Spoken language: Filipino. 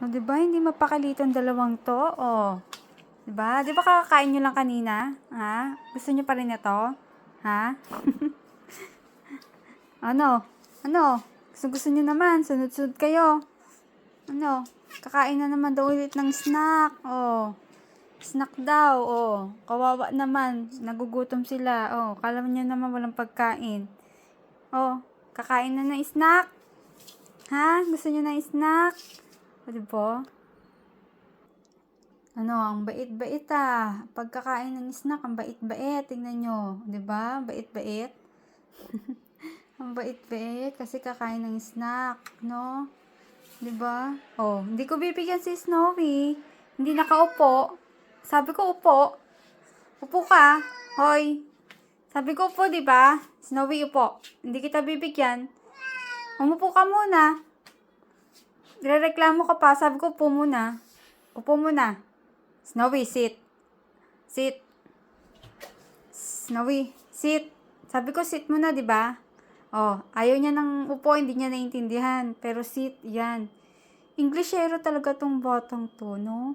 O, di ba? Hindi mapakali itong dalawang to. O, di ba? Di ba kakakain nyo lang kanina? Ha? Gusto nyo pa rin na to? Ha? Ano? Ano? Gusto nyo naman. Sunod-sunod kayo. Ano? Kakain na naman daw ulit ng snack. O, snack daw. O, kawawa naman. Nagugutom sila. O, kala nyo naman walang pagkain. O, kakain na ng snack. Ha? Gusto nyo ng snack? O, diba? Ano, ang bait-bait ah. Pagkakain ng snack, ang bait-bait. Tingnan nyo. Diba? Bait-bait. Ang bait-bait kasi kakain ng snack, no? Diba? Oh, hindi ko bibigyan si Snowy. Hindi nakaupo. Sabi ko upo. Upo ka. Hoy. Sabi ko upo, diba? Snowy, upo. Hindi kita bibigyan. Umupo ka muna. Nirereklamo ka pa. Sabi ko upo muna. Upo muna. Snowy, sit. Sit. Snowy, sit. Sabi ko sit muna, diba? Oh, ayaw niya ng upo, hindi niya naiintindihan. Pero sit, yan. Englishero talaga tong botong to, no?